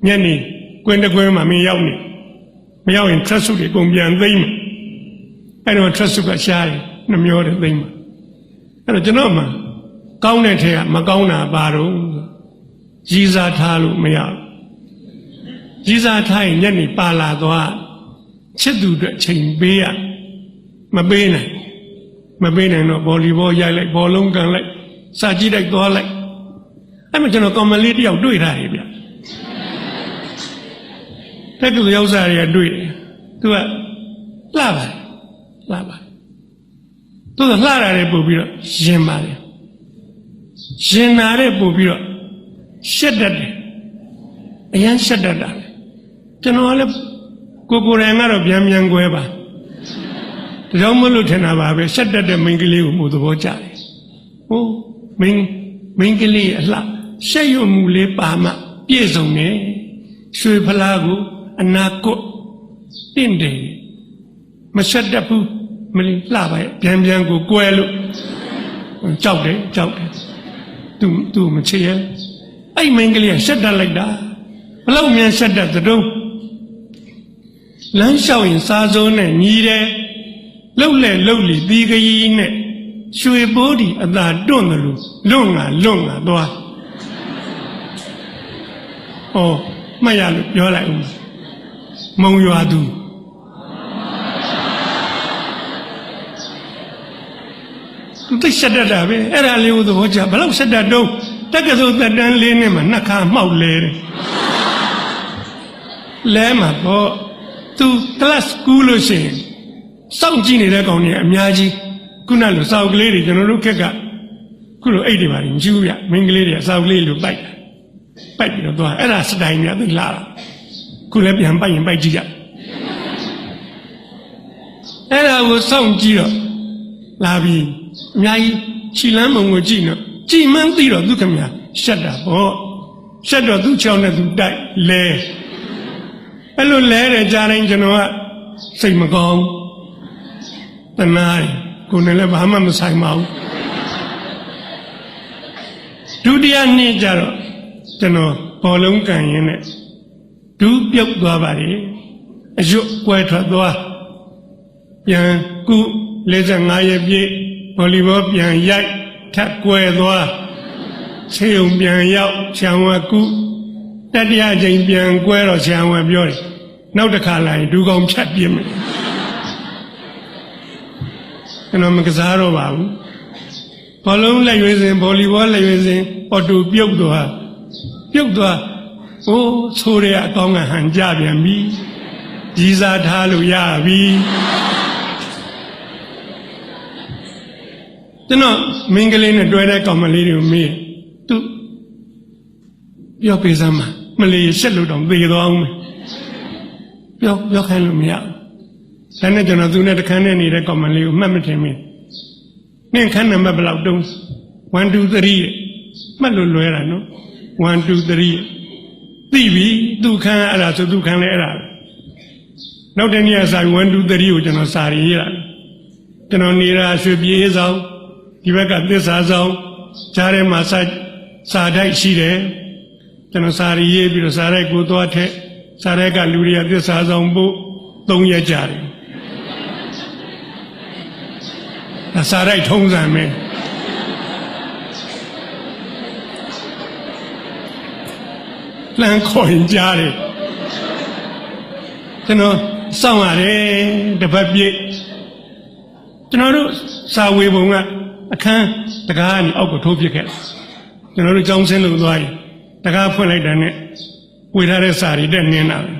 ညနေကွင်းတစ်ကွင်းမှာမင်းရောက်နေမရောက်ရင် trust စုတွေအကုန်ပြန်သိမ့်မယ်အဲ့တော့ trust စုကရှားတယ်နှမျောတယ်သိမ့်မှာအဲ့တော့ကျွန်တော်မှကောင်းတဲ့ထဲကမကောင်းတာပါတော့ကြီးစားထားလို့မရဘူးကြီးစားထားရင်ညနေပါလာသွားချစ်သူအတွက်ချိန်ပေးရမပေးနိုင်တော့ဗော်လီဘောရိုက်လိုက်ဘောလုံးကန်လိုက်စာကြည့်လိုက်သွားလိုက်အဲ့မှာကျွန်တော်ကောင်မလေးတယောက်တွေ့ထားတယ်ဗျတက်ကရောက်စားရတွေ့တယ်သူကလှပါသူကလှရတယ်ပို့ပြီးတော့ရင်ပါတယ်ရင်နာတဲ့ပို့ပြီးတော့ရှက်တတ်တယ်အရန်ရှက်တတ်တာလေကျွန်တော်ကလည်းကိုယ်တိုင်ကတော့ပြန်ကွဲပါဒါကြောင့်မလို့ထင်တာပါပဲရှက်တတ်တဲ့မိန်းကလေးကိုမို့သဘောကျတယ်ဟိုမိန်းကလေးအလှရှက်ရွံ့မှုလေးပါမှပြည့်စုံတယ်ရွှေဖလားကိုအနာကွတ်တင့်တယ်မရှက်တတ်ဘူးမလေးလှပါရဲ့ပြန်ကိုကွဲလို့ကြောက်တယ်သူမချစ်ရဲ့အဲ့မိန်းကလေးကရှက်တတ်လိုက်တာဘလောက်မြန်ရှက်တတ်သတုံးလမ်းလျှောက်ရင်စားစုံးနဲ့ညီးတယ်လှုပ်လေသီးကကြီးနဲ့ရွှေပိုးဒီအသာတွန့်တယ်လို့လွန့်ငါသွားဟောမှတ်ရလို့ပြောလိုက်ဦးမုံရွာသူသိရှက်တတ်တာပဲအဲ့ဒါလေးကိုသဘောကျဘလောက်ရှက်တတ်တော့တက်ကစိုးသက်တန်းလေးနဲ့မှနှစ်ခါမှောက်လဲတယ်လဲမှာပေါ့သူကလစ်ကူးလို့ရှိရင်စောင့်ကြည့်နေတဲ့ကောင်တွေအများကြီးခုနလိုစောက်ကလေးတွေကျွန်တော်တို့ခက်ကခုလိုအိတ်တွေပါမရှိဘူးဗျမင်းကလေးတွေစောက်ကလေးလိုပိုက်ပြီးတော့သွားအဲ့ဒါစတိုင်များသိလာတာခုလည်းပြန်ပိုက်ရင်ပိုက်ကြည့်ရအဲ့ဒါကိုစောင့်ကြည့်တော့လာပြီးအများကြီးခြိလန်းမုံကိုကြည့်တော့ကြည်မှန်းသိတော့သူခမညာရှက်တာပေါ့ရှက်တော့သူ့ချောင်းနဲ့သူတိုက်လဲအဲ့လိုလဲတယ်ကြားတိုင်းကျွန်တော်ကစိတ်မကောင်းတနားကိုယ်နဲ့လည်းဘာမှမဆိုင်ပါဘူးဒုတိယနေ့ကျတော့ကျွန်တော်ဘောလုံးကန်ရင်းနဲ့ဒူးပြုတ်သွားပါလေအရွတ်ကွဲထွက်သွားပြန်ကု45ရက်ပြည့်ဗော်လီဘောပြန်ရိုက်ထပ်ကွဲသွားဆေးုံပြန်ရောက်ခြံဝဲကုတတိယချိန်ပြန်ကွဲတော့ခြံဝဲပြောတယ်နောက်တစ်ခါလာရင်ဒူးကောင်းဖြတ်ပြင်းမယ်ကျွန်တော်မကစားတော့ပါဘူးဘောလုံးလက်ရွေးစင်ဗော်လီဘောလက်ရွေးစင်အော်တိုပြုတ်သွားဟိုးဆိုးတဲ့အကောင်းကဟန်ကြပြန်ပြီကြီးစားထားလို့ရပြီကျွန်တော်မင်းကလေးနဲ့တွဲတဲ့ကောင်မလေးတွေကိုမေးသူပြောပေးစမ်းပါမလေးရှက်လို့တော့သေသွားအောင်မယ်ပြောခိုင်းလို့မရဘူးဒါနဲ့ကျွန်တော်သူနဲ့တခန်းနဲ့နေတဲ့ကောင်မလေးကိုမှတ်မထင်မင်းနင့်ခန်းနံပါတ်ဘယ်လောက်တုံး1 2 3မှတ်လို့လွဲတာနော်1 2 3သိပြီသူခန်းအဲ့ဒါဆိုသူခန်းလဲအဲ့ဒါနောက်တနေ့ကစာ1 2 3ကိုကျွန်တော်စာရေးတာကျွန်တော်နေတာရွှေပြေးဆောင်ဒီဘက်ကသစ္စာဆောင်ကြားထဲမှာစာတိုက်ရှိတယ်ကျွန်တော်စာရေးပြီးတော့စာတိုက်ကိုသွားထက်စာတိုက်ကလူတွေကသစ္စာဆောင်ဖို့3ရက်ကြာတယ်စာတိုက်ထုံးစံမယ်လမ်းခေါ်ရင်ကြားတယ်ကျွန်တော်စောင့်ရတယ်တပတ်ပြည့်ကျွန်တော်တို့စာဝေပုံကအခန်းတကားကနေအောက်ကိုထိုးပစ်ခဲ့ကျွန်တော်တို့ကြောင်းဆင်းလို့သွားရင်တကားဖွင့်လိုက်တာနဲ့ဝေထားတဲ့စာတွေတက်နင်းတာပဲ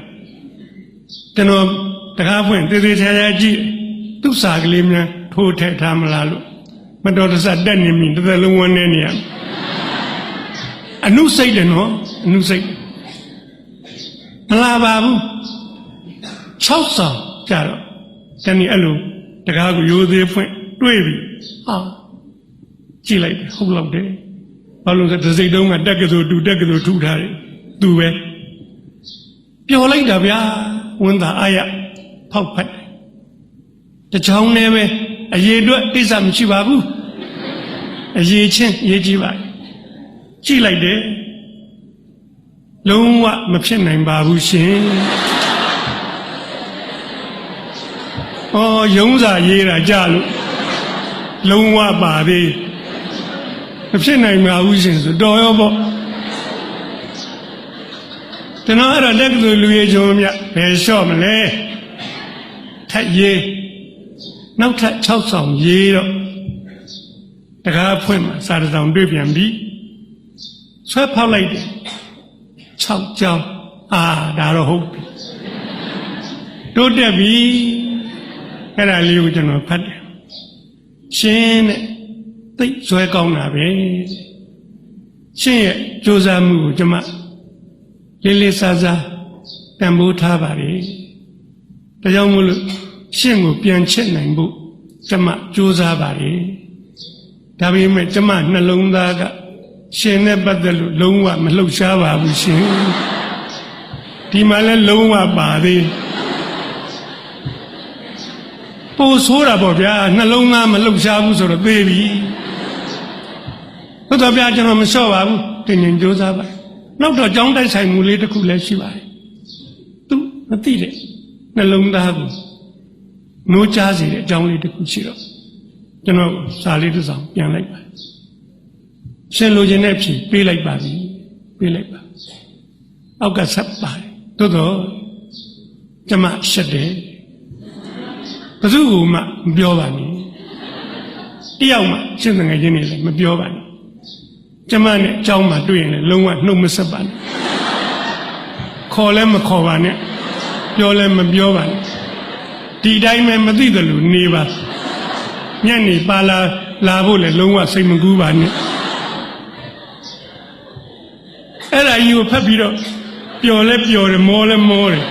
ကျွန်တော်တကားဖွင့်သေးချာကြည့်သူ့စာကလေးများထိုးထည့်ထားမလားလို့မတော်တဆတက်နေပြီတစ်သက်လုံးဝန်းနေရအနုစိတ်တယ်နော်အနုစိတ်မလာပါဘူး6ဆောင်ကြတော့တနည်းအဲ့လိုတကားကိုရိုးသေးဖွင့်တွေးပြီဟာကြည့်လိုက်တယ်ဟုတ်လောက်တယ်ဘာလို့လဲတစ်စိတ်တုံးကတက်ကစိုးထူထားတယ်သူပဲပျော်လိုက်တာဗျာဝန်သာအာရဖောက်ဖက်တချောင်းနဲ့ပဲအရေးအတွက်ကိစ္စမရှိပါဘူးအရေးချင်းရေးကြည့်ပါကြည့်လိုက်တယ် လုံးဝမဖြစ်နိုင်ပါဘူးရှင်ဩယုံစာရေးတာကြလို့လုံးဝပါသေးမဖြစ်နိုင်ပါဘူးရှင်ဆိုတော်ရောပေါ့ကျွန်တော်အဲ့ဒါတက္ကသိုလ်လူရေးချုံမြဘယ်လျှော့မလဲထက်ရေးနောက်ထပ်6ဆောင်ရေးတော့တကားဖွင့်မှာစာတစ်ဆောင်တွေ့ပြန်ပြီဆွဲဖောက်လိုက်တယ်6ကြောင်းဒါတော့ဟုတ်ပြီတိုးတက်ပြီအဲ့ဒါလေးကိုကျွန်တော်ဖတ်တယ်ရှင်းတဲ့သိဇွဲကောင်းတာပဲရှင်းရဲ့ကြိုးစားမှုကိုကျွန်မလေးလေးစားစားတန်ဖိုးထားပါလေဒါကြောင့်မို့လို့ရှင်းကိုပြန်ချက်နိုင်ဖို့ကျွန်မကြိုးစားပါလေဒါပေမဲ့ကျွန်မနှလုံးသားကရှင်နဲ့ပတ်သက်လို့လုံးဝမလှုပ်ရှားပါဘူးရှင်ဒီမှာလဲလုံးဝပါသေးပို့ဆိုးတာပေါ့ဗျာနှလုံးသားမလှုပ်ရှားဘူးဆိုတော့သေးပြီသို့တော်ဗျာကျွန်တော်မလျှော့ပါဘူးတင်ရင်ကြိုးစားပါနောက်တော့ကြောင်းတိုက်ဆိုင်မှုလေးတစ်ခုလည်းရှိပါတယ်သူမသိတဲ့နှလုံးသားကိုနိုးကြားစေတဲ့အကြောင်းလေးတစ်ခုရှိတော့ကျွန်တော်စာလေးတစ်စောင်ပြန်လိုက်ပါရှင်လိုချင်တဲ့ဖြေပေးလိုက်ပါပြီပေးလိုက်ပါအောက်ကဆက်ပါတယ်သို့တော့ကျမရှက်တယ်ဘယ်သူမှမပြောပါနဲ့တယောက်မှရှင်းငယ်ချင်းတွေလည်းမပြောပါနဲ့ကျမနဲ့အเจ้าမှတွေ့ရင်လည်းလုံးဝနှုတ်မဆက်ပါနဲ့ခေါ်လည်းမခေါ်ပါနဲ့ပြောလည်းမပြောပါနဲ့ဒီတိုင်းပဲမသိတယ်လို့နေပါညနေပါလာဖို့လည်းလုံးဝစိတ်မကူးပါနဲ့အဲ့ဒါကြီးကိုဖတ်ပြီးတော့ပျော်လဲပျော်တယ်မောလဲမောတယ်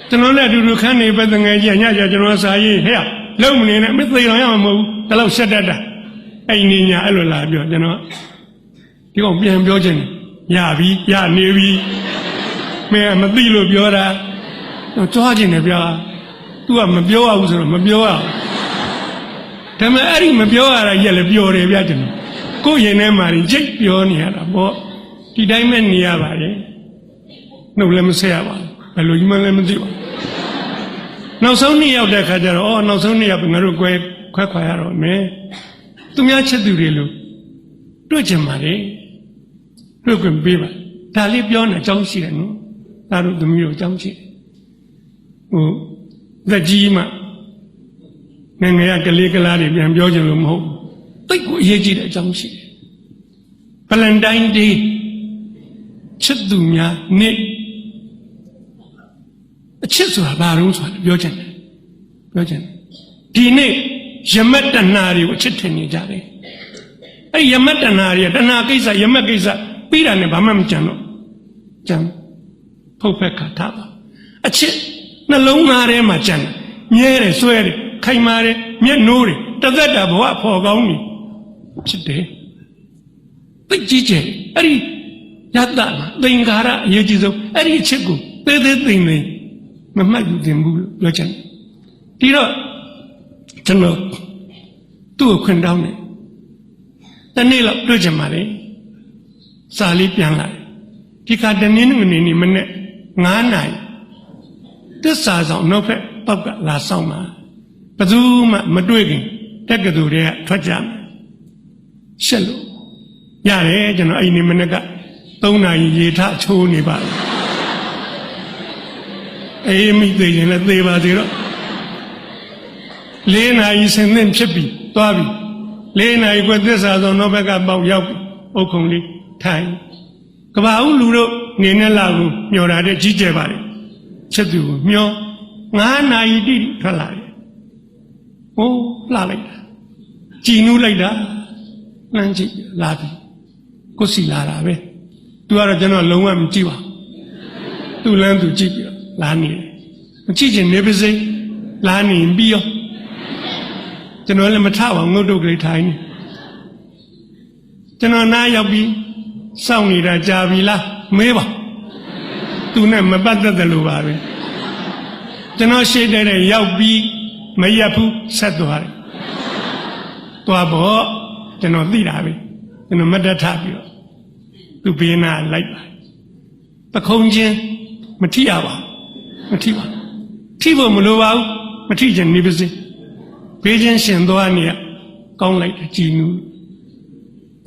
ကျွန်တော်လည်းအတူတူခန်းနေပဲတငယ်ကြီးညကျကျွန်တော်စာရေးဟဲ့လုံးမနေနဲ့မသိတော့ရမှာမဟုတ်ဘူးဒါတော့ရှက်တတ်တာအဲ့နေညာအဲ့လိုလာပြောကျွန်တော်ဒီကောင်ပြန်ပြောချင်တယ်ရပြီရနေပြီမင်းမသိလို့ပြောတာတော့ကြွားချင်တယ်ဗျာ तू ကမပြောရဘူးဆိုတော့မပြောရဘူးဒါပေမဲ့အဲ့ဒီမပြောရတာကြီးလည်းပြောတယ်ဗျာကျွန်တော်ကိုယ်ရင်ထဲမှာကြိတ်ပြောနေရတာပေါ့ဒီတိုင်းပဲနေရပါလေနှုတ်လည်းမဆက်ရပါဘူးဘယ်လိုကြီးမှလည်းမသိပါဘူးနောက်ဆုံးနေ့ရောက်တဲ့ခါကျတော့နောက်ဆုံးနေ့ရောက်ငါတို့ခွဲခွာရတော့မယ်သူများချက်သူတွေလို့တွေ့ကြမှာလေတွေ့ခွင့်ပေးပါဒါလေးပြောနေအကြောင်းရှိတယ်နော်ဒါတို့သမီးတို့အကြောင်းရှိတယ်သက်ကြီးမှငယ်ငယ်ကလေးကလားတွေပြန်ပြောကြလို့မဟုတ်ဘူးတိတ်ကိုအရေးကြီးတဲ့အကြောင်းရှိတယ်ဗလန်တိုင်းဒေးချစ်သူများနေ့အချစ်ဆိုတာဘာလို့ဆိုတာပြောချင်တယ်ဒီနေ့ယမတ်တဏှာတွေကိုအချစ်ထင်နေကြတယ်အဲ့ဒီယမတ်တဏှာတွေတဏှာကိစ္စယမတ်ကိစ္စပြီးတာနဲ့ဘာမှမကြံတော့ကြံဖုတ်ဖက်ခါထားပါအချစ်နှလုံးသားထဲမှာကြံတယ်မြဲတယ်ဆွဲတယ်ခိုင်မာတယ်မျက်နှိုးတယ်တသက်တာဘဝဖော်ကောင်းနေဖြစ်တယ်သိကြည့်ကြအဲ့ဒီယတ္တမှာသင်္ခါရအရေးကြီးဆုံးအဲ့ဒီအချစ်ကိုသေးသေးသိမ့်သိမ့်မမှတ်ယူသင်ဘူးလို့ပြောချင်တယ်ဒီတော့ကျွန်တော်သူ့ကိုခွင့်တောင်းတယ်တနေ့လောက်တွေ့ချင်ပါလေစာလေးပြန်လာတယ်ဒီကတနေ့နေ့မနေ့9 နာရီသစ္စာဆောင်နောက်ဖက်ပောက်ကလာဆောင်မှာဘယ်သူမှမတွေ့ခင်တက္ကသိုလ်တွေကထွက်ကြမယ်ရှက်လို့ရတယ်ကျွန်တော်အဲ့ဒီမနေ့က3 နာရီရေထချိုးနေပါအေးမိသေးရင်လည်းသေပါသေးတော့4 နာရီဆင်းသင့်ဖြစ်ပြီသွားပြီ4 နာရီခွဲသစ္စာဆောင်နောက်ဘက်ကပေါက်ရောက်ပြီအုတ်ခုံလေးထိုင်ကဘာဦးလူတို့နေနဲ့လာကိုမျောတာတဲ့ကြီးကျယ်ပါလေချက်သူကိုမျော9 နာရီတိထွက်လာတယ်ဟိုးလှလိုက်တာကြည်နူးလိုက်တာလမ်းကြည့်လာပြီကိုစီလာတာပဲသူကတော့ကျွန်တော်လုံးဝမကြည့်ပါသူ့လမ်းသူကြည့်ပြီးတော့လာနေတယ်မကြည့်ချင်နေပါစေလာနေပြီးရောကျွန်တော်လည်းမထပါငုတ်တုတ်ကလေးထိုင်နေကျွန်တော်နားရောက်ပြီးစောင့်နေတာကြာပြီလားမေးပါသူနဲ့မပတ်သက်တယ်လို့ပါပဲကျွန်တော်ရှေ့တဲ့ရောက်ပြီးမရက်ဘူးဆက်သွားတယ်သွားပေါ့ကျွန်တော်သိတာပဲကျွန်တော်မတ်တထပြီးတော့ သူဘေးနာလိုက်ပါပခုံးချင်းမထိရပါမထိပါထိဖို့မလိုပါဘူးမထိချင်နေပါစေဘေးချင်းရှင်သွားနေရကောင်းလိုက်တယ်ကြည်နူး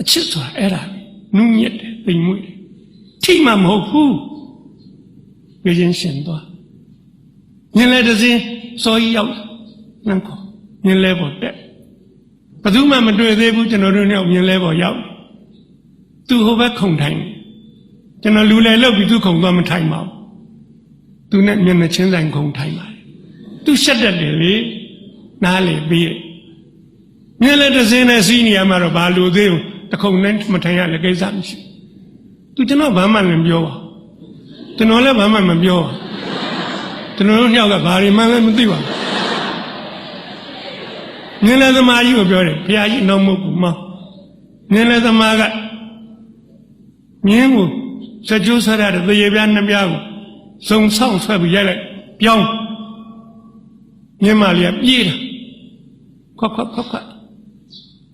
အချစ်ဆိုတာအဲ့ဒါနူးညက်တယ်ပိန်မွေ့တယ်ထိမှမဟုတ်ဘူးဘေးချင်းရှင်သွားညလဲတစင်းစောကြီးရောက်နှံခေါ်ညလဲပေါ်တက်ဘယ်သူမှမတွေ့သေးဘူးကျွန်တော်တို့နဲ့ညလဲပေါ်ရောက်သူဟိုဘက်ခုံထိုင်ကျွန်တော်လူလဲလောက်ပြီးသူခုံသွားမထိုင်ပါဘူးသူနဲ့မျက်နှာချင်းဆိုင်ခုံထိုင်ပါတယ်သူရှက်တတ်တယ်လေနားလေပြီးညလဲတစင်းနဲ့စီးနေရမှာတော့ဘာလို့သေးဘူးတခုံနဲ့မထိုင်ရလည်းကိစ္စမရှိသူကျွန်တော်ဘာမှလည်းမပြောပါကျွန်တော်လည်းဘာမှမပြောပါကျွန်တော်တို့ညောက်ကဘာတွေမှလည်းမသိပါဘူးညနေသမားကြီးကိုပြောတယ်ဘုရားကြီးနောက်မဟုတ်ဘူးမောညနေသမားကမြင်းကိုစကြိုးဆွဲရတဲ့သေရပြားနှစ်ပြားကိုစုံဆောင်ဆွဲပြီးရိုက်လိုက်ပြောင်းမြင်းမလေးကပြေးတာခွက်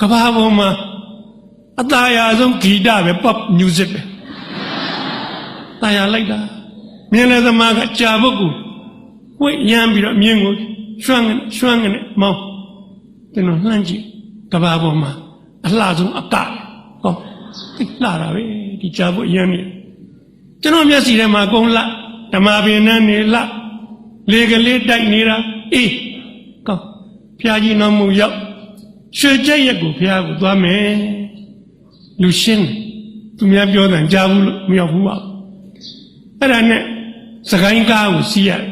ကဘာပေါ်မှာအသားရဆုံးဂီတပဲ pop music ပဲတာယာလိုက်တာမြင်းနေသမားကကြာပုတ်ကိုဝိတ်ရမ်းပြီးတော့မြင်းကိုရွှမ်းကနေမောင်းကျွန်တော်လှမ်းကြည့်ကဘာပေါ်မှာအလှဆုံးအကဟောသိလှတာပဲဒီကြာပုတ်ရမ်းနေကျွန်တော်မျက်စိထဲမှာကုန်းလှဓမ္မပင်နဲ့နေလှလေကလေးတိုက်နေတာအေးကောဖျားကြီးတော်မူရောက်ရွှေကြက်ရက်ကိုဖျားကိုသွားမယ်လူရှင်းသူများပြောတယ်ကြားဘူးလို့မရောက်ဘူးပါအဲ့ဒါနဲ့စကိုင်းကားကိုစီးရတယ်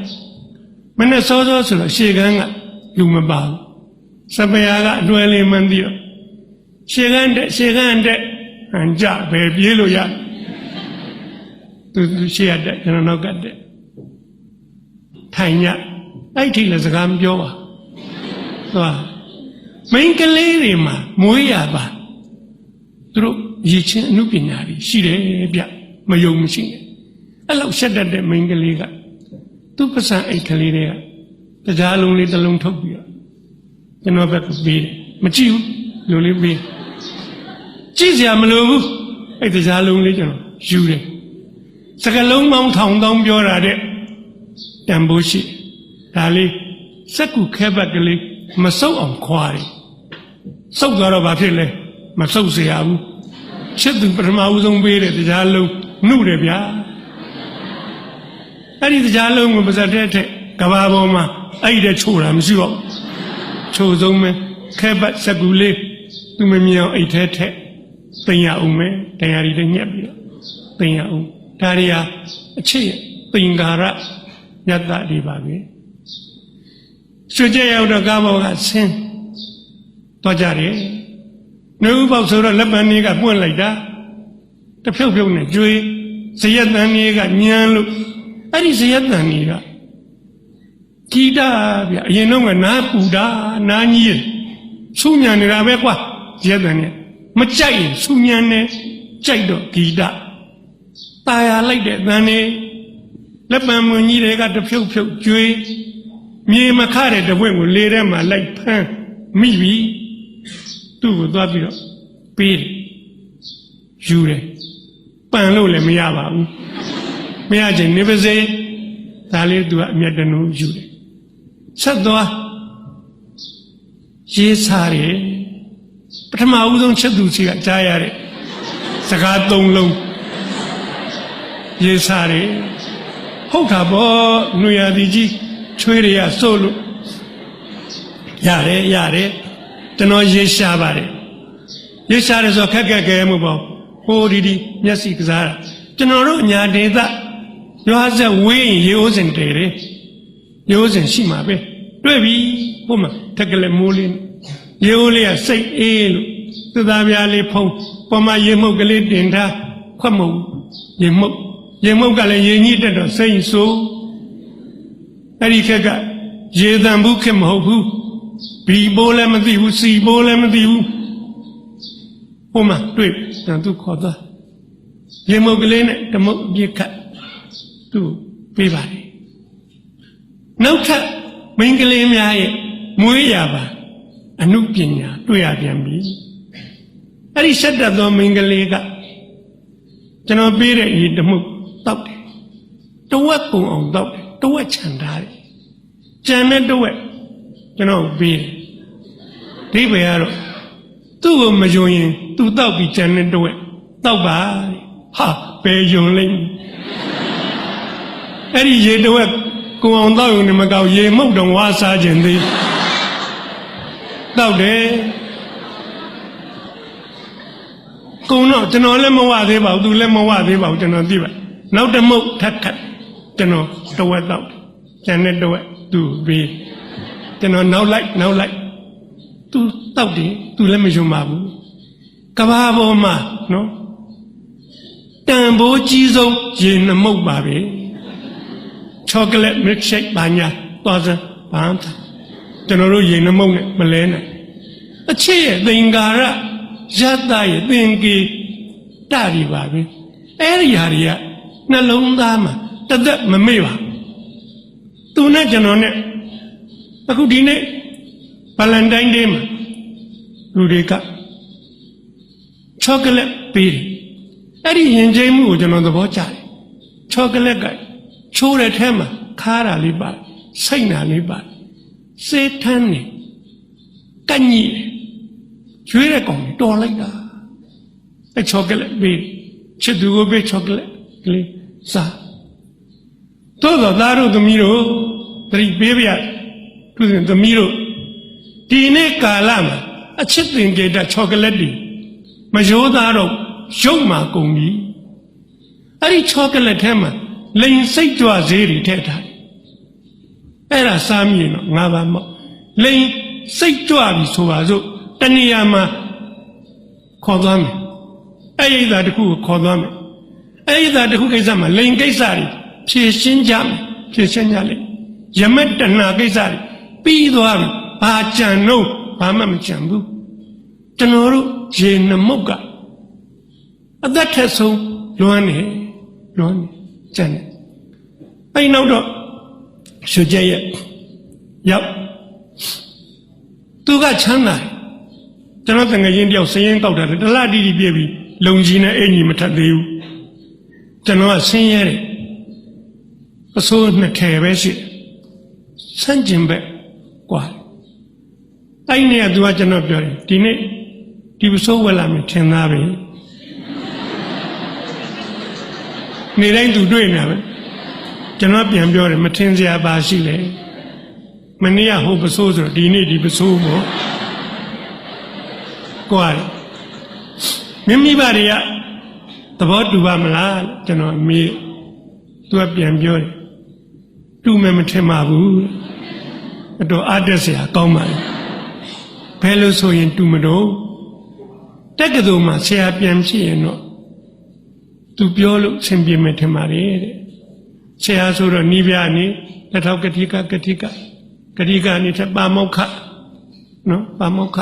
မနဲ့စောစောဆိုတော့ရှေကန်းကလူမပါဘူးစပယ်ကအတွဲလေးမှန်းပြီးတော့ရှေကန်းတက်ဟန်ကြပဲပြေးလို့ရသူရှေရတက်ကျွန်တော်နောက်ကတက်ထိုင်ညအဲ့ထိလည်းစကားမပြောပါသွားမိန်းကလေးတွေမှာမွေးရပါသူတို့ရည်ချင်းအမှုပညာတွေရှိတယ်ဗျမယုံမရှိနဲ့အဲ့လောက်ရှက်တတ်တဲ့မိန်းကလေးကသူ့ပစံအိတ်ကလေးတွေကတရားလုံးလေးတစ်လုံးထုတ်ပြီးတော့ကျွန်တော်ဘက်ကပေးတယ်မကြည့်ဘူးလူလေးပေးကြည့်စရာမလိုဘူးအဲ့တရားလုံးလေးကျွန်တော်ယူတယ်စကလုံးပေါင်းထောင်တောင်းပြောတာတဲ့တန်ဖိုးရှိဒါလေးစက်ကူခဲဘက်ကလေးမဆုပ်အောင်ခွာတယ်ဆုပ်သွားတော့ဘာဖြစ်လဲမဆုပ်เสียဘူးချစ်သူပထမဦးဆုံးပေးတဲ့တရားလုံးနှုတ်တယ်ဗျာအဲ့ဒီတရားလုံးကိုပါဇက်တဲ့ထက်ကဘာပေါ်မှာအဲ့ဒီချို့တာမရှိတော့ချို့ဆုံးပဲခဲပတ်စကူလေးသူမမြင်အောင်အိတ်ထဲထက်တင်ရအောင်မယ်တရားတွေညက်ပြီးတော့တင်ရအောင်ဒါတွေဟာအချစ်ရဲ့သင်္ကာရညတ္တတွေပါပဲရွှေကြက်ရောက်တော့ကားပေါ်ကဆင်းတော့ကြတယ်နှုတ်ပေါက်ဆိုတော့လက်ပံလေးကပွင့်လိုက်တာတဖြုတ်ဖြုတ်နဲ့ကျွေးဇယက်တန်လေးကညံလို့အဲ့ဒီဇယက်တန်လေးကကြည်တာဗျအရင်တော့ကနားပူတာနားကြီးဆူညံနေတာပဲကွာဇယက်တန်လေးမကြိုက်ရင်ဆူညံနေကြိုက်တော့ဂီတตาရလိုက်တဲ့တန်လေးလက်ပံမွန်ကြီးတွေကတဖြုတ်ဖြုတ်ကျွေးမြေမခတဲ့တပွင့်ကိုလေထဲမှာလိုက်ဖမ်းမိပြီသူ့ကိုသွားပြီးတော့ပေးတယ်ယူတယ်ပန်လို့လည်းမရပါဘူးမရချင်နေပါစေဒါလေးသူကအမျက်တနုယူတယ်ဆက်သွားရေးစားတယ်ပထမဦးဆုံးချက်သူစီကကြားရတဲ့စကားသုံးလုံးရေးစားတယ်ဟုတ်တာပေါ့နှွေရသည်ကြီးချွေးတွေကစိုးလို့ရတယ်ကျွန်တော်ရေးရှားပါတယ်ရေးရှားတယ်ဆိုခက်ခဲမှုပေါ့ဟိုဒီမျက်စိကစားတာကျွန်တော်တို့ညာဒေသရွာဆက်ဝင်းရေအိုးစင်တယ်ရေအိုးစင်ရှိမှာပဲတွေ့ပြီဟိုမှာတက်ကလေးမိုးလေးရေအိုးလေးကစိတ်အေးလို့သသားပြားလေးဖုံးပေါ်မှာရေမှုတ်ကလေးတင်ထားခွက်မုံရေမှုတ်ကလည်းရေညှိတက်တော့စိတ်ဆိုးအဲ့ဒီခက်ကရေတံဘူးခက်မဟုတ်ဘူးဘီဘိုးလည်းမသိဘူးစီဘိုးလည်းမသိဘူးဟိုမှာတွေ့သူခေါ်သွားရေမုတ်ကလေးနဲ့ဓမုတ်အပြစ်ခတ်သူပေးပါတယ်နောက်ထပ်မိန်းကလေးများရဲ့မွေးရပါအနုပညာတွေ့ရပြန်ပြီအဲ့ဒီဆက်တတ်သောမိန်းကလေးက ကျွန်တော်ပေးတဲ့ရေတမှုတောက်တယ်တဝက်ပုံအောင်တောက်တယ်တဝက်ခြံထားတယ်ကြံတဲ့တဝက်ကျွန်တော်ပေးတယ်ဒီပဲကတော့သူ့ကိုမယုံရင်သူတောက်ပြီးကြံတဲ့တဝက်တောက်ပါဟာဘယ်ယုံလိမ့်အဲ့ဒီရေတဝက်ကိုအောင်တောက်ရုံနဲ့မကောက်ရေမှုတ်တော့ဝါစားခြင်းသေးတောက်တယ်ကုံတော့ကျွန်တော်လည်းမဝသေးပါဘူးသူလည်းမဝသေးပါဘူးကျွန်တော်သိပါနောက်တစ်မုတ်ထပ်ခတ်ကျွန်တော်တဝက်တောက်ကျန်တဲ့တဝက်သူ့ပေးကျွန်တော်နောက်လိုက်သူတောက်တယ်သူလည်းမယုံပါဘူးကဘာပေါ်မှာနော်တန်ဖိုးကြီးဆုံးရေနှမုတ်ပါပဲချောကလက်မစ်ရှိတ်ဘာညာသွားစမ်းဘာသာကျွန်တော်တို့ရေနှမုတ်နဲ့မလဲနိုင်အချစ်ရဲ့သင်္ကာရရတ္တရဲ့သင်္ကေတတွေပါပဲအဲ့ဒီဟာတွေကနှလုံးသားမှာတသက်မမေ့ပါသူနဲ့ကျွန်တော်နဲ့အခုဒီနေ့ဗလန်တိုင်းဒေးမှာလူတွေကချောကလက်ပေးတယ်အဲ့ဒီရင်ကျိမ်းမှုကိုကျွန်တော်သဘောကျတယ်ချောကလက်ကချိုးတဲ့ထဲမှာခါတာလေးပါစိတ်နာလေးပါစေးထမ်းနေကညိကျွေးတဲ့ကောင်တော်လိုက်တာအဲ့ချောကလက်ပေးချစ်သူကိုပေးချောကလက်ကလေးစားတို့တော့သားတို့သမီးတို့တတိပေးပြသူစဉ်သမီးတို့ဒီနေ့ကာလမှာအချစ်သင်္ကေတချောကလက်တွေမရိုးသားတော့ရုပ်မှာကုန်ပြီအဲ့ဒီချောကလက်ထဲမှာလိန်စိတ်ကြွဈေးတွေထည့်ထားအဲ့ဒါစားမြင်တော့ငါပါမော့လိန်စိတ်ကြွပြီဆိုပါစို့တဏှာမှာခေါ်သွားမယ်အဲ့ဒီသာတစ်ခုကိုခေါ်သွားမယ်အဲ့ဒီသာတစ်ခုကိစ္စမှာလိန်ကိစ္စတွေဖြည့်ရှင်းကြမယ်ဖြည့်ရှင်းကြလိမ့်ယမက်တဏှာကိစ္စတွေပြီးသွားပြီဘာကြံတော့ဘာမှမကြံဘူးကျွန်တော်တို့ရေနှမုတ်ကအသက်ထက်ဆုံးလွမ်းနေကြံတယ်အဲ့နောက်တော့ရွှေကျက်ရဲ့ရောက်သူကချမ်းသာကျွန်တော်တငယ်ချင်းတယောက်စရင်တောက်တာတလားတီတီပြည့်ပြီးလုံကြီးနဲ့အင်ကြီးမထပ်သေးဘူးကျွန်တော်ကဆင်းရဲတယ်အစိုးနှစ်ထဲပဲရှိဆန့်ကျင်ဘက်ကွာအဲ့နေကသူကကျွန်တော်ပြောတယ်ဒီနေ့ဒီပစိုးဝက်လာမယ်ထင်သားပဲနေတိုင်းသူတွေ့နေပဲကျွန်တော်ပြန်ပြောတယ်မထင်စရာပါရှိလေမနေ့ကဟိုပစိုးဆိုတော့ဒီနေ့ဒီပစိုးပေါ့ကွာမိမိပါတွေကသဘောတူပါမလားကျွန်တော်မေးသူကပြန်ပြောတယ်တူမယ်မထင်ပါဘူးအတော်အားတက်စရာကောင်းပါလေဘယ်လိုဆိုရင်တူမတော့တက္ကသိုလ်မှာဆရာပြန်ဖြစ်ရင်တော့သူပြောလို့ဆင်ပြေမယ်ထင်ပါတယ်တဲ့ဆရာဆိုတော့နိဗျာနေလက်ထောက်ကတိကကနေထပါမောက္ခနော်ပါမောက္ခ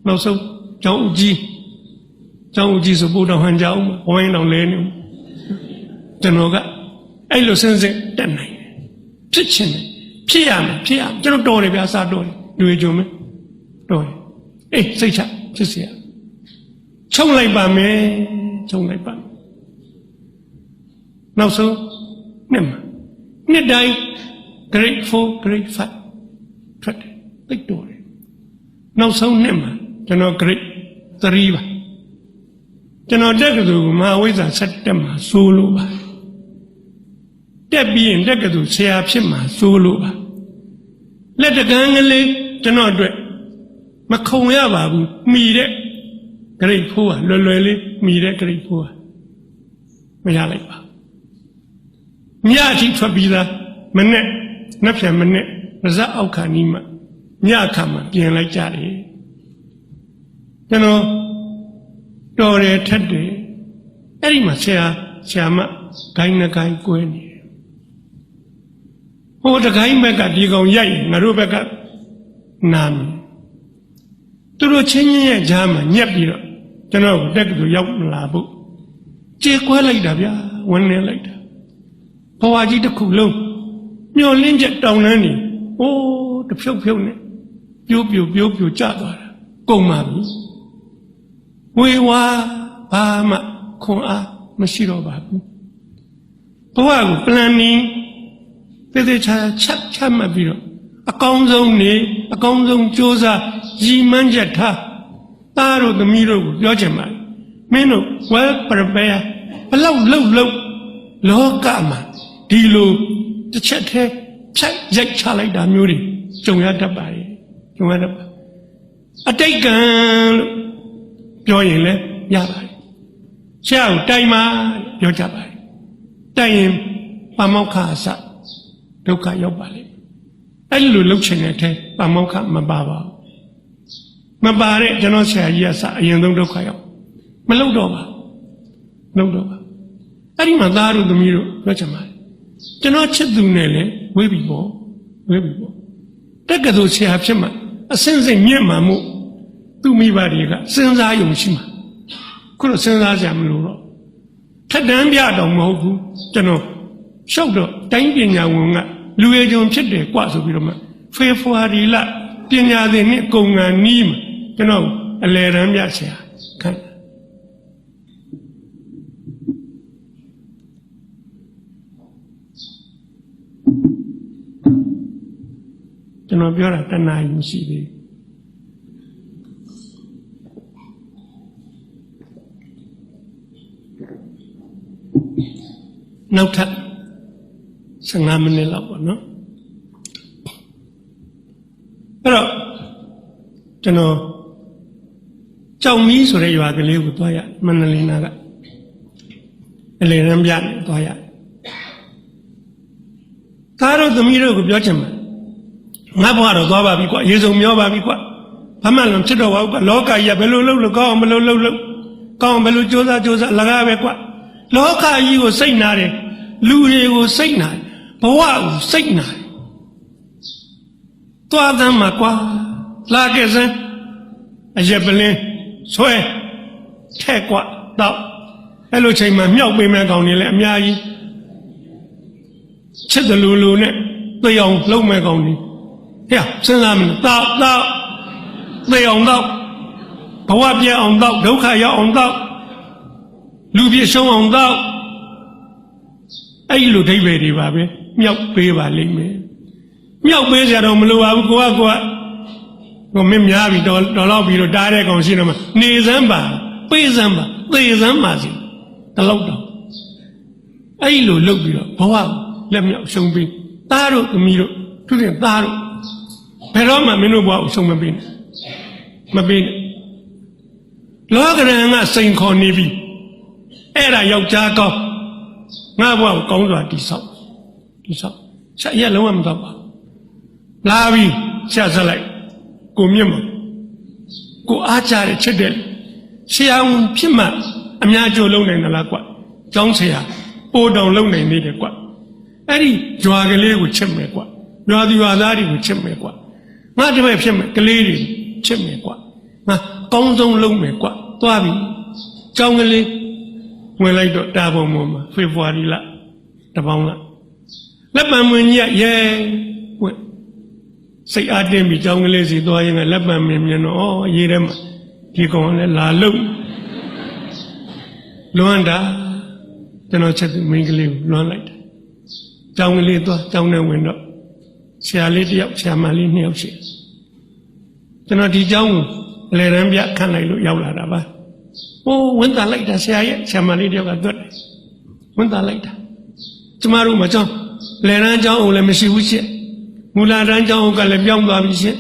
နောက်ဆုံးကျောင်းဦးကြီးဆိုဘုရားဟန်ကြောင်းဝိုင်းတော်လဲနေကျွန်တော်ကအဲ့လိုစဉ်စဉ်တက်နိုင်ဖြစ်ချင်တယ်ဖြစ်ရမယ်ကျွန်တော်တော်တယ်ဗျာစားတော်တယ်တွေ့ကြုံမယ်တော်တယ်အေးစိတ်ချဖြစ်เสียချုံလိုက်ပါမယ်နောက်ဆုံးနှစ်တိုင်း grade 4 grade 5ထွက်တယ်သိတော်တယ်နောက်ဆုံးနှစ်မှာကျွန်တော် grade 3ပါကျွန်တော်တက္ကသိုလ်မဟာဝိဇ္ဇာ7တက်မှာစိုးလို့ပါတက်ပြီးရင်တက္ကသိုလ်ဆရာဖြစ်မှာစိုးလို့ပါလက်တကန်းကလေးကျွန်တော်အတွက်မခုံရပါဘူးမိတဲ့ grade 4ကလွယ်လေးမိတဲ့ grade 4ကမရလိုက်ပါညအထိထွက်ပြီးသားမနဲ့နှက်ပြန်မနဲ့ပါဇက်အောက်ခါနီးမှညအခါမှာပြင်လိုက်ကြတယ်ကျွန်တော်တော်တယ်ထက်တယ်အဲ့ဒီမှာဆရာမဂိုင်းနှကိုင်းကွဲနေတယ်ဟိုတကိုင်းဘက်ကဒီကောင်ရိုက်ငါတို့ဘက်ကနာမယ်သူတို့ချင်းရဲ့ကြားမှာညက်ပြီးတော့ကျွန်တော်တက်ကတူရောက်လာဖို့ကြေကွဲလိုက်တာဗျာဝင်နေလိုက်တာဘဝကြီးတစ်ခုလုံးမျောလင်းချက်တောင်းနှန်းနေအိုးတဖြုတ်နဲ့ပြိုးကျသွားတာကုန်ပါပြီဝေဝါဘာမှခွန်အား မရှိတော့ပါဘူးဘဝကို planning သေသေးချာချမှတ်ပြီးတော့အကောင်းဆုံးနေအကောင်းဆုံးကြိုးစားရည်မှန်းချက်ထားသားတို့သမီးတို့ကိုပြောချင်ပါတယ်မင်းတို့ well prepare ဘလောက်လှုပ်လောကမှာဒီလိုတစ်ချက်တည်းဖြတ်ရိုက်ချလိုက်တာမျိုးတွေကြုံရတတ်ပါတယ်ကြုံရတတ်ပါအတိတ်ကံလို့ပြောရင်လည်းရပါတယ်ဆရာကိုတိုင်မှာပြောကြပါတယ်တိုင်ရင်ပါမောက္ခအစဒုက္ခရောက်ပါလိမ့်အဲ့လိုလှုပ်ချင်တဲ့အထဲပါမောက္ခမပါပါဘူးမပါတဲ့ကျွန်တော်ဆရာကြီးကစအရင်ဆုံးဒုက္ခရောက်မလှုပ်တော့ပါလှုပ်တော့ပါအဲ့ဒီမှာသားတို့သမီးတို့ပြောချင်ပါတယ်ကျွန်တော်ချစ်သူနဲ့လည်းဝေးပြီပေါ့တက်ကတူဆရာဖြစ်မှာအစင်းစိတ်မြင့်မှမှုသူ့မိဘတွေကစဉ်းစားယုံရှိမှာခုတော့စဉ်းစားကြမလို့တော့ထက်တန်းပြတော့မဟုတ်ဘူးကျွန်တော်ရှောက်တော့တိုင်းပညာဝန်ကလူရည်ကြုံဖြစ်တယ်กว่าဆိုပြီးတော့မှဖေဖော်ဝါရီလပညာသင်နှစ်ကုန်ကန်နီးမှာကျွန်တော်အလယ်တန်းပြဆရာခန့်ကျွန်တော်ပြောတာတဏှာယူရှိသေးနောက်ထပ်15မိနစ်လောက်ပေါ့နော်အဲ့တော့ကျွန်တော်ကြောင်မီးဆိုတဲ့ရွာကလေးကိုသွားရမန္တလေးနာကအလေရန်ပြနေသွားရသားတို့သမီးတို့ကိုပြောချင်မှာငါဘွားတော့သွားပါပြီကွာရေစုံမျောပါပြီကွာဘာမှလည်းဖြစ်တော့ပါဘူးကွာလောကကြီးကဘယ်လိုလုပ်လို့ကောင်းအောင်ဘယ်လိုလုပ်ကောင်းအောင်ဘယ်လိုကြိုးစားလကားပဲကွာလောကကြီးကိုစိတ်နာတယ်လူတွေကိုစိတ်နာတယ်ဘဝကိုစိတ်နာတယ်သွားသမ်းမှာကွာလာခဲ့စမ်းအရက်ပလင်းဆွဲထဲ့ကွာတော့အဲ့လိုချိန်မှာမြောက်ပေးမဲ့ကောင်တွေလည်းအများကြီးချစ်တယ်လူနဲ့သိအောင်လုံးမဲ့ကောင်တွေဟဲ့စဉ်းစားမလို့တော့သိအောင်တော့ဘဝပြည့်အောင်တော့ဒုက္ခရောက်အောင်တော့လူပြည့်ရှုံးအောင်တော့အဲ့လိုဒိဗ္ဗေတွေပါပဲမြောက်ပေးပါလိမ့်မယ်မြောက်ပေးကြတော့မလိုပါဘူးကိုကမင်းများပြီတော်တော့ပြီးတော့တားတဲ့ကောင်ရှိတော့မှနေစမ်းပါပေးစမ်းပါသေစမ်းပါစီတလောက်တော့အဲ့လိုလုပ်ပြီးတော့ဘဝလက်မြောက်ရှုံးပြီးသားတို့သမီးတို့သူတွေသားတို့ဘယ်တော့မှမင်းတို့ဘဝကိုရှုံးမပေးနဲ့လောကရန်ကစိန်ခေါ်နေပြီအဲ့ဒါယောက်ျားကောင်းငါဘဝကိုကောင်းစွာတိဆောက်ဆက်ရက်လုံးဝမတော့ပါလာပြီဆက်ဆက်လိုက်ကိုမြင့်မကိုအားကြတဲ့ချစ်တဲ့ဆရာဝန်ဖြစ်မှအများကျိုးလုံးနိုင်တယ်လားကွကျောင်းဆရာပိုးတောင်လုံးနိုင်နေတယ်ကွအဲ့ဒီကြွာကလေးကိုချစ်မယ်ကွရွာသူရွာသားတွေကိုချစ်မယ်ကွငါတပည့်ဖြစ်မယ်ကလေးတွေချစ်မယ်ကွငါကောင်းဆုံးလုံးမယ်ကွသွားပြီကျောင်းကလေးဝင်လိုက်တော့တာပုံပေါ်မှာဖေဖော်ဝါရီလတပေါင်းလက်ပံမွင်ကြီးရဲဝက်စိတ်အားတင်းပြီးကျောင်းကလေးစီသွားရင်လက်ပံမင်းမြင်တော့ရေးထဲမှာဒီကောင်လည်းလာလို့လွမ်းတာကျွန်တော်ချက်သူမိန်းကလေးကိုလွမ်းလိုက်တယ်ကျောင်းကလေးသွားကျောင်းထဲဝင်တော့ဆရာလေးတစ်ယောက်ဆရာမလေး2ယောက်ရှိကျွန်တော်ဒီကျောင်းကိုအလယ်တန်းပြခန့်လိုက်လို့ရောက်လာတာပါဝန်တာလိုက်တာဆရာရဲ့ဆရာမလေးတစ်ယောက်ကသွတ်တယ်ဝန်တာလိုက်တာကျမတို့မကျောင်းလယ်တန်းကျောင်းအောင်လည်းမရှိဘူးရှင့်မူလတန်းကျောင်းကလည်းပြောင်းသွားပြီရှင့်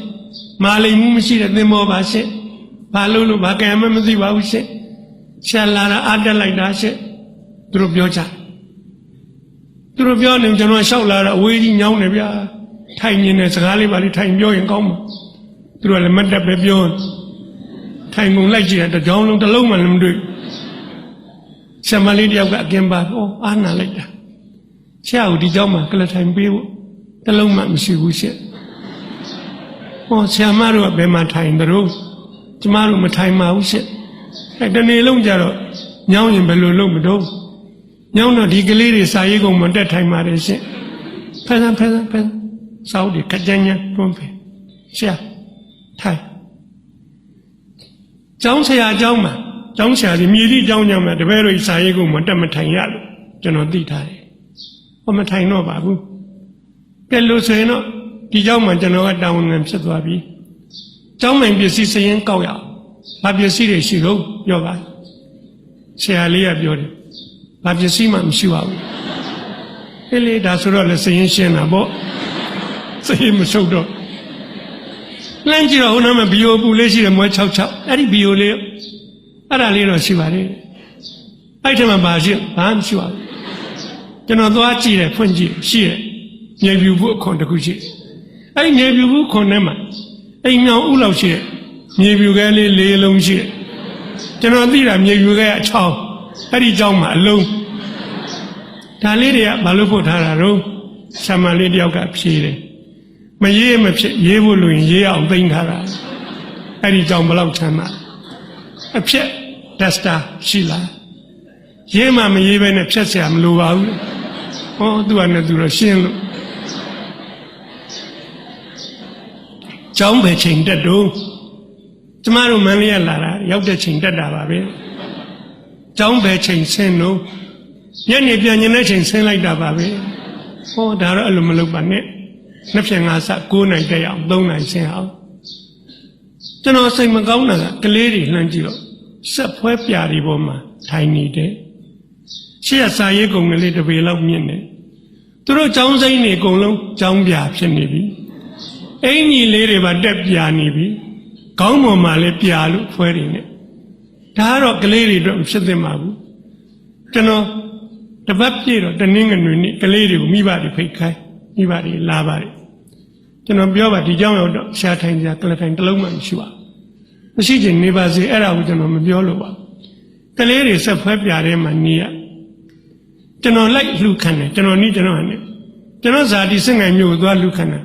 မာလိမ်မှုမရှိတဲ့သင်္ဘောပါရှင့်ဘာလို့ဘာကံမှမသိပါဘူးရှင့်ဆရာလာတာအားတက်လိုက်တာရှင့်သူတို့ပြောကြသူတို့ပြောနေကျွန်တော်လျှောက်လာတာအဝေးကြီးညောင်းနေဗျာထိုင်နေတဲ့စကားလေးပါလေးထိုင်ပြောရင်ကောင်းမှာသူတို့ကလည်းမတ်တက်ပဲပြောထိုင်ကုန်လိုက်ကြည့်တဲ့ကြောင်းလုံးတစ်လုံးမှလည်းမတွေ့ဆရာမလေးတယောက်ကအကင်ပါအားနာလိုက်တာဆရာကိုဒီကြောင်းမှာကလထိုင်ပေးဖို့တစ်လုံးမှမရှိဘူးရှင့်ဆရာမတို့ကဘယ်မှာထိုင်တို့ကျမတို့မထိုင်ပါဘူးရှင့်တနေ့လုံးကြတော့ညောင်းရင်ဘယ်လိုလုပ်မတော့ညောင်းတော့ဒီကလေးတွေစာရေးကုန်မတက်ထိုင်ပါတယ်ရှင့်ဖဲစောက်ဒီကကြညာတွန်းဖေဆရာထိုင်ကျောင်းဆရာကျောင်းမှာ ကျောင်းဆရာကြီးမြေကြီးကျောင်းကြောင့်တပည့်တို့စာရေးကိုမတက်မထိုင်ရလို့ကျွန်တော်သိထားတယ်။ဘာမထိုင်တော့ပါဘူး။ကဲလို့ဆိုရင်တော့ဒီကျောင်းမှာကျွန်တော်ကတာဝန်ခံဖြစ်သွားပြီ။ကျောင်းမှန်ပစ္စည်းစရင်ကောက်ရအောင်။ဘာပစ္စည်းတွေရှိတော့ပြောပါ။ဆရာလေးကပြောတယ်။ဘာပစ္စည်းမှမရှိပါဘူး။အဲ့လေဒါဆိုတော့လည်းစရင်ရှင်းတာပေါ့။စရင်မရှုပ်တော့လမ်းကြည့်တော့ဟိုနားမှာဘီယိုပူလေးရှိတယ်မွဲ66အဲ့ဒီဘီယိုလေးအဲ့ဒါလေးတော့ရှိပါတယ်အဲ့ဒီမှာဘာရှိဘာမှမရှိပါဘူးကျွန်တော်သွားကြည့်တယ်ဖွင့်ကြည့်ရှိတယ်ညေပြူဖို့အခွန်တစ်ခုရှိတယ်အဲ့ဒီညေပြူဖို့ခွန်ထဲမှာအိမ်မြောင်ဥလောက်ရှိတယ်ညေပြူခဲလေး၄လုံးရှိတယ်ကျွန်တော်သိတာညေပြူခဲက6အဲ့ဒီเจ้าမှာအလုံးဒါလေးတွေကဘာလို့ပို့ထားတာတော့ဆာမန်လေးတယောက်ကဖြေတယ်မရေးမဖြစ်ရေးဖို့လို့ရင်ရေးအောင်သိမ်းထားတာအဲ့ဒီကြောင့်ဘလောက်ချမ်းသာအဖြစ်တက်စတာရှိလားရေးမှမရေးပဲနဲ့ဖြတ်เสียမလိုပါဘူးဟောသူကလည်းသူတော့ရှင်းလို့ကျောင်းပဲချိန်တက်တော့ကျမတို့မန္တလေးကလာတာရောက်တဲ့ချိန်တက်တာပါပဲကျောင်းပဲချိန်ဆင်းတော့ညနေပြန်ညနေချိန်ဆင်းလိုက်တာပါပဲဟောဒါတော့အဲ့လိုမလုပ်ပါနဲ့နှစ်ဖြင့်ငါစ9နိုင်တက်အောင်3နိုင်ဆင်းအောင်ကျွန်တော်စိတ်မကောင်းတာကကလေးတွေလှမ်းကြည့်တော့ဆက်ဖွဲပြာတွေပေါ်မှာထိုင်နေတယ်ရှေ့ကစာရေးကုံကလေးတစ်ပေလောက်မြင့်နေသူတို့ចောင်းစိမ့်နေအကုန်လုံးចောင်းပြာဖြစ်နေပြီအင်ကြီးလေးတွေပါတက်ပြာနေပြီခေါင်းပေါ်မှာလည်းပြာလို့ဖွဲနေတယ်ဒါကတော့ကလေးတွေအတွက်မဖြစ်သင့်ပါဘူးကျွန်တော်တပတ်ပြည့်တော့တနင်္ဂနွေနေ့ကလေးတွေကိုမိဘတွေဖိတ်ခိုင်းမိဘတွေလာပါတယ်ကျွန်တော်ပြောပါဒီကြောင့်တော့ရှားထိုင်ကြကလထိုင်တစ်လုံးမှမရှိပါဘူးမရှိချင်နေပါစေအဲ့ဒါကိုကျွန်တော်မပြောလို့ပါကလေးတွေဆက်ဖွဲပြတဲ့မှာနေရကျွန်တော်လိုက်လှူခံတယ်ကျွန်တော်နီးကျွန်တော်နဲ့ကျွန်တော်ဇာတိစင်ငိုင်မျိုးကိုသွားလှူခံတာ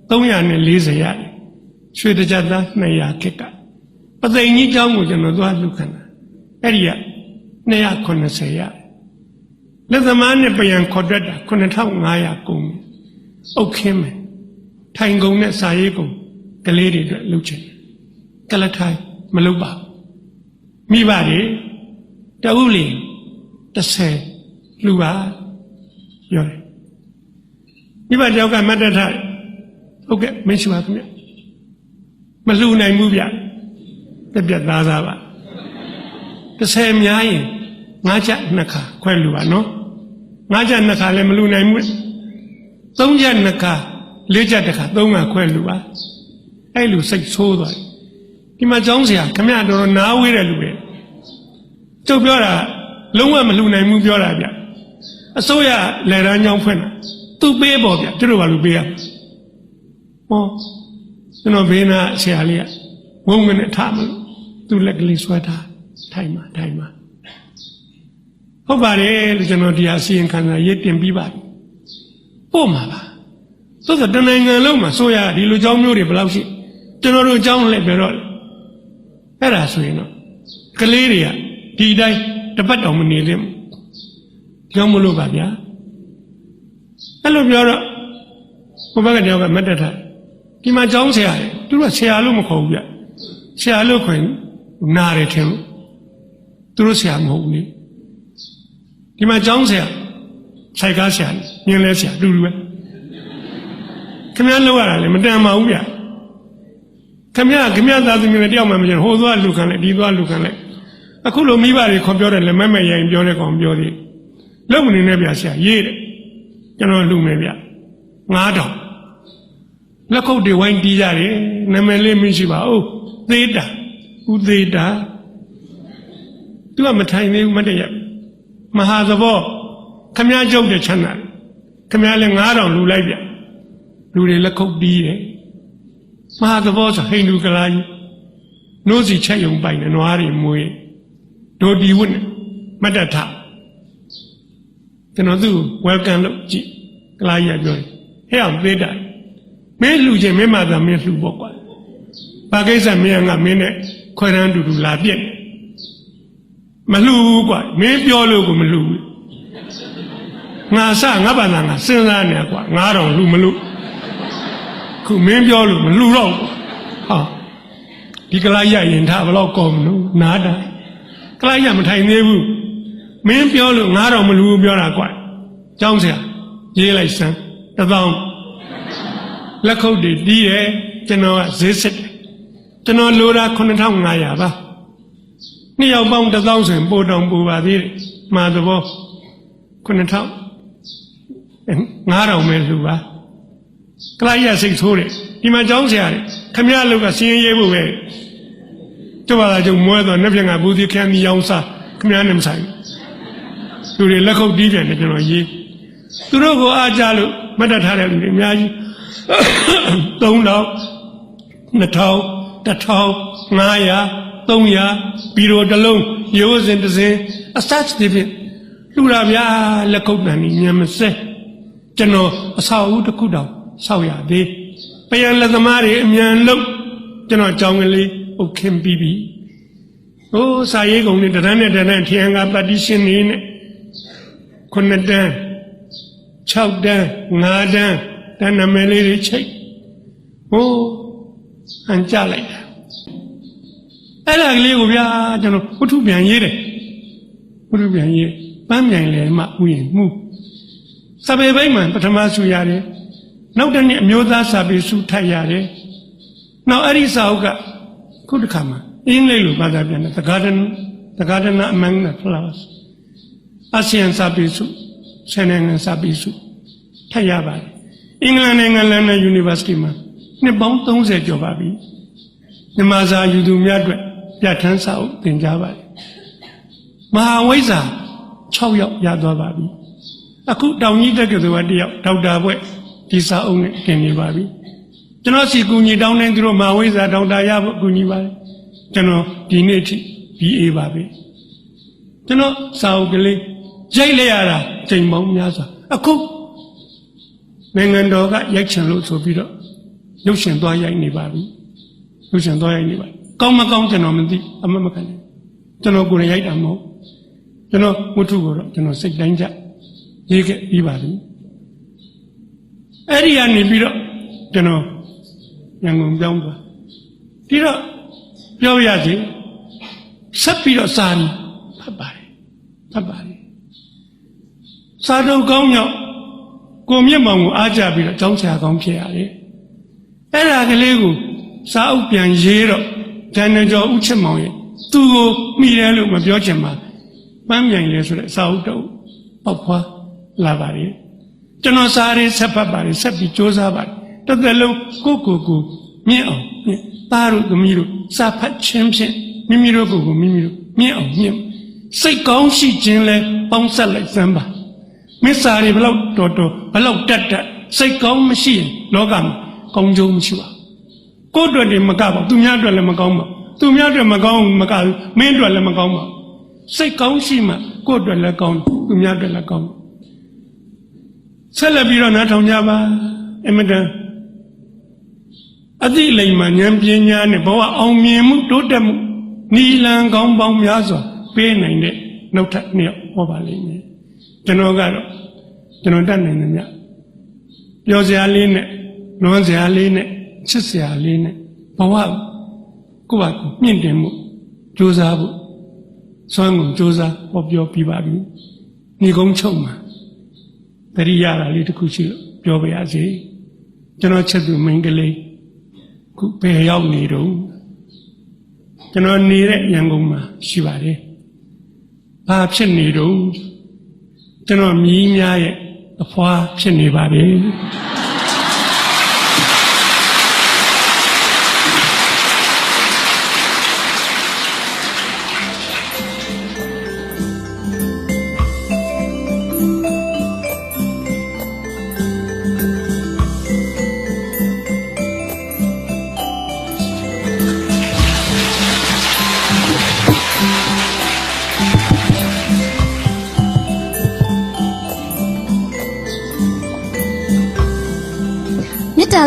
340ရတယ်ရွှေတကြသား200ခက်ကပသိမ်ကြီးเจ้าကိုကျွန်တော်သွားလှူခံတာအဲ့ဒီက290ရတယ်လက်သမားနဲ့ပြန်ခေါ်တတ်တာ9500ကုန်အုတ်ခင်းမယ်ထိုင်ကုန်နဲ့စာရေးကုန်ကလေးတွေအတွက်လုပ်ချင်ကလထိုင်မလုပ်ပါမိဘတွေတအုပ်လီ30လူပါပြောတယ်မိဘတယောက်ကမတ်တထဟုတ်ကဲ့မရှိပါခင်ဗျမလှူနိုင်ဘူးဗျပြတ်သားစားပါ30များရင်9ချက်2ခါခွဲလူပါနော်9ချက်2ခါလည်းမလှူနိုင်ဘူး3ချက်2ခါ4ချက်1ခါ3ခါခွဲလူပါအဲ့လူစိတ်ဆိုးသွားတယ်ဒီမှာကျောင်းဆရာခမရတော်နားဝေးတယ်လူပဲကျုပ်ပြောတာလုံးဝမလှူနိုင်ဘူးပြောတာဗျအစိုးရလယ်တန်းကျောင်းဖွင့်တာသူပေးပေါ့ဗျသူတို့ဘာလို့ပေးရဟောကျွန်တော်ဘေးနာဆရာလေးကဝုန်းကနေထားမလို့သူလက်ကလေးဆွဲထားထိုင်မှာဟုတ်ပါတယ်လို့ကျွန်တော်ဒီအစီရင်ခံစာရေးတင်ပြီးပါပြီပို့မှာပါသို့သောတနိုင်ငံလုံးမှာဆိုရဒီလိုကျောင်းမျိုးတွေဘယ်လောက်ရှိကျွန်တော်တို့ကျောင်းလည်းပြောတော့အဲ့ဒါဆိုရင်တော့ကလေးတွေကဒီတိုင်းတပတ်တောင်မနေသင့်ကျောင်းမလို့ပါဗျာအဲ့လိုပြောတော့ဘုရားကတယောက်ကမတ်တထဒီမှာကျောင်းဆရာတွေသူတို့ကဆရာလို့မခေါ်ဘူးဗျဆရာလို့ခေါ်ရင်နားတယ်ထင်လို့သူတို့ဆရာမဟုတ်ဘူးလေဒီမှာကျောင်းဆရာဆိုင်ကားဆရာညင်လဲဆရာတူတူပဲခင်ဗျားလောက်ရတာလေမတန်ပါဘူးဗျခင်ဗျားသားသမီးတွေတယောက်မှမကျန်ဟိုသွားလူခံလိုက်ဒီသွားလူခံလိုက်အခုလိုမိဘတွေခေါ်ပြောတယ်လက်မဲ့ရိုင်ပြောတဲ့ကောင်ပြောသေးလုံမနေနဲ့ဗျဆရာရေးတယ်ကျွန်တော်လူမယ်ဗျ9000လက်ခုပ်တွေဝိုင်းတီးကြတယ်နာမည်လေးမရှိပါဘူးသေးတာဦးသေးတာသူကမထိုင်သေးဘူးမတည့်ရမဟာသဘောခမည်းကျုပ်တဲ့ချမ်းသာခမည်းလည်း9000လူလိုက်ဗျလူတွေလက်ခုပ်တီးတယ်မဟာသဘောဆိုဟိန္ဒူကလာကြီးနိုးစီချက်ယုံပိုင်တယ်နွားတွေမွေးဒိုဒီဝတ်မတ်တထကျွန်တော်သူ့ welcome လုပ်ကြည့်ကလာကြီးကပြောတယ်ဟဲ့အောင်သေးတာမင်းလှူခြင်းမင်းမသာမင်းလှူပေါ့ကွာဘာကိစ္စမင်းကမင်းနဲ့ခွဲတန်းတူတူလာပြက်မလှူဘူးကွာမင်းပြောလို့ကိုမလှူဘူးငါဘာသာငါစဉ်းစားနေကွာ9000လှူမလို့ခုမင်းပြောလို့မလှူတော့ဟာဒီကလာရရင်ထားဘယ်တော့ကောမလို့နားတာ ကလိုက်ရမထိုင်သေးဘူးမင်းပြောလို့9000မလူဘူးပြောတာကွာကျောင်းဆရာရေးလိုက်စမ်း1000လက်ခုပ်တွေတီးတယ်ကျွန်တော်ကဈေးစစ်တယ်ကျွန်တော်လိုတာ9500ပါနှစ်ယောက်ပေါင်း1000ဆိုရင်ပို့တောင်ပို့ပါသေးတယ်မှာသဘော9000 9000ပဲလူပါကလိုက်ရစိတ်ဆိုးတယ်ဒီမှာကျောင်းဆရာတယ်ခမရလောက်ကစင်းရေးဖို့ပဲကျမလာကြုံမွဲတော့နှစ်ပြန်ကဘူးဒီခမ်းမီရောင်းစားခမရနဲ့မဆိုင်သူတွေလက်ခုပ်တီးတယ်နဲ့ကျွန်တော်ရေးသူတို့ကိုအားကြလို့မတ်တထားတဲ့လူတွေအများကြီး3000 2000 1500 300ပြီးတော့တစ်လုံးရိုးစင်တစ်စင်အစတ်တစ်ဖြင့်လူလာဗျာလက်ခုပ်တန်ကြီးညံမစဲကျွန်တော်အဆောက်အဦတစ်ခုတောင်ဆောက်ရသေးပြန်လက်သမားတွေအမြန်လုံးကျွန်တော်ကြောင်းကလေးအုတ်ခင်းပြီးပြီဟိုးစာရေးကုန်နဲ့တန်းနဲ့တန်းထီဟန်ကပါတီရှင်နေနဲ့9တန်း6တန်း5တန်းတန်းနမဲလေးတွေချိတ်ဟိုးအန်ကြလိုက်တာအဲ့ဒါကလေးကိုဗျာကျွန်တော်ဝတ္ထုပြန်ရေးတယ်ဝတ္ထုပြန်ရေးပန်းမြိုင်လေမှဥယျာဉ်မှုစာပေဘိုင်းမှာပထမဆုရတယ်နောက်တစ်နှစ်အမျိုးသားစာပေဆုထပ်ရတယ်နောက်အဲ့ဒီစာအုပ်ကခုတစ်ခါမှာအင်္ဂလိပ်လိုဘာသာပြန်တယ် The Garden Among the Flowers အာဆီယံစာပေဆုဆယ်နိုင်ငံစာပေဆုထပ်ရပါတယ်အင်္ဂလန်နိုင်ငံလန်ဒန် University မှာနှစ်ပေါင်း30ကျော်ပါပြီမြန်မာစာယူသူများအတွက်ပြဋ္ဌာန်းစာအုပ်သင်ကြားပါတယ်မဟာဝိဇ္ဇာ6ယောက်ရသွားပါပြီအခုတောင်ကြီးတက္ကသိုလ်ကတယောက်ဒေါက်တာဘွဲ့ဒီစာအုပ်နဲ့တင်နေပါပြီကျွန်တော်စီကူညီတောင်းနေသူတို့မဟာဝိဇ္ဇာဒေါက်တာရဖို့ကူညီပါတယ်ကျွန်တော်ဒီနေ့ထိ BA ပါပဲကျွန်တော်စာအုပ်ကလေးရိုက်လိုက်ရတာချိန်ပေါင်းများစွာအခုနိုင်ငံတော်ကရိုက်ချင်လို့ဆိုပြီးတော့ရုပ်ရှင်သွားရိုက်နေပါပြီရုပ်ရှင်သွားရိုက်နေပါကောင်းမကောင်းကျွန်တော်မသိအမမခံဘူးကျွန်တော်ကိုယ်တိုင်ရိုက်တာမဟုတ်ကျွန်တော်ဝတ္ထုကိုတော့ကျွန်တော်စိတ်တိုင်းကြရေးခဲ့ပြီးပါပြီအဲ့ဒီကနေပြီးတော့ကျွန်တော်ရန်ကုန်ပြောင်းသွားပြီးတော့ပြောရစီဆက်ပြီးတော့စာဖတ်ပါတယ်စာတော့ကောင်းတော့ကိုမြင့်မောင်ကိုအားကြပြီးတော့ကျောင်းဆရာကောင်းဖြစ်ရတယ်အဲ့ဒါကလေးကိုစာအုပ်ပြန်ရေးတော့ဂျန်နယ်ကျော်ဦးချစ်မောင်ရဲ့သူ့ကိုမိတယ်လို့မပြောချင်ပါပန်းမြိုင်လေဆိုတဲ့စာအုပ်တော့ပေါက်ဖွားလာပါတယ်ကျွန်တော်စာရေးဆက်ဖတ်ပါတယ်ဆက်ပြီးစူးစမ်းပါတယ်တစ်သက်လုံးကိုမြင့်အောင်သားတို့သမီးတို့စာဖတ်ခြင်းဖြင့်မိမိတို့ကိုမိမိတို့မြင့်အောင်မြင့်စိတ်ကောင်းရှိခြင်းလဲပေါင်းဆက်လိုက်စမ်းပါမစ္စာတွေဘလောက်တော်ဘလောက်တက်စိတ်ကောင်းမရှိရင်လောကမှာကောင်းကျိုးမရှိပါကိုယ့်အတွက်တည်းမကပါသူများအတွက်လည်းမကောင်းပါသူများအတွက်မကောင်းမကဘူးမင်းအတွက်လည်းမကောင်းပါစိတ်ကောင်းရှိမှကိုယ့်အတွက်လည်းကောင်းသူများအတွက်လည်းကောင်းဆက်လက်ပြီးတော့နားထောင်ကြပါအမတန်အတိလိမ္မာဉာဏ်ပညာနဲ့ဘဝအောင်မြင်မှုတိုးတက်မှုနီလန်ကောင်းပေါင်းများစွာပေးနိုင်တဲ့နောက်ထပ်နှစ်ယောက်ဟောပါလိမ့်မယ်ကျွန်တော်ကတော့ကျွန်တော်တတ်နိုင်တယ်မြပြောစရာလေးနဲ့လွန်စရာလေးနဲ့ချစ်စရာလေးနဲ့ဘဝကိုယ့်ဘာကိုမြင့်တင်မှုကြိုးစားဖို့စွမ်းကုန်ကြိုးစားဟောပြောပြပါပြီညီကုန်းချုပ်မှာတတိယရာလေးတစ်ခုရှိလို့ပြောပါရစေကျွန်တော်ချက်သူမိန်းကလေးခုဘယ်ရောက်နေတော့ကျွန်တော်နေတဲ့ရန်ကုန်မှာရှိပါတယ်ဘာဖြစ်နေတော့ကျွန်တော်မြီးများရဲ့အဖွားဖြစ်နေပါတယ်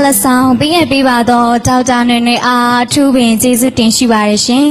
လက်ဆောင်ပေးခဲ့ပေးပါတော့ဒေါက်တာနွေနွေအားထူးပင်ကျေးဇူးတင်ရှိပါတယ်ရှင်